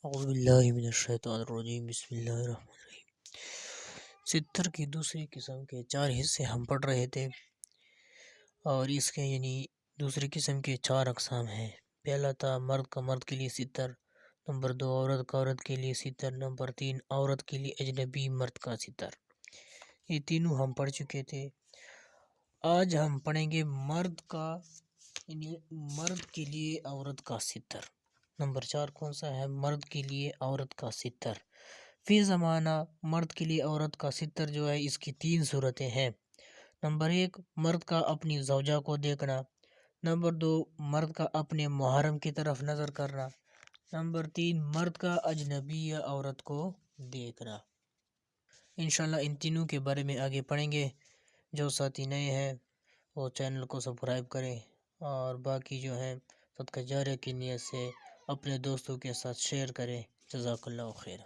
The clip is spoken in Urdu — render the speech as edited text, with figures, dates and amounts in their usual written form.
اعوذ باللہ من الشیطان الرجیم، بسم اللہ الرحمن الرحیم۔ ستر کی دوسری قسم کے 4 حصے ہم پڑھ رہے تھے، اور اس کے دوسری قسم کے 4 اقسام ہیں۔ پہلا تھا مرد کے لیے ستر، نمبر 2 عورت کے لیے ستر، نمبر 3 عورت کے لیے اجنبی مرد کا ستر۔ یہ تینوں ہم پڑھ چکے تھے۔ آج ہم پڑھیں گے مرد کے لیے عورت کا ستر۔ نمبر 4 کون سا ہے؟ مرد کے لیے عورت کا ستر۔ فی زمانہ مرد کے لیے عورت کا ستر جو ہے، اس کی 3 صورتیں ہیں۔ نمبر 1 مرد کا اپنی زوجہ کو دیکھنا، نمبر 2 مرد کا اپنے محرم کی طرف نظر کرنا، نمبر 3 مرد کا اجنبی یا عورت کو دیکھنا۔ انشاءاللہ ان تینوں کے بارے میں آگے پڑھیں گے۔ جو ساتھی نئے ہیں وہ چینل کو سبسکرائب کریں، اور باقی جو ہیں صدقہ جاریہ کی نیت سے اپنے دوستوں کے ساتھ شیئر کریں۔ جزاک اللہ خیر۔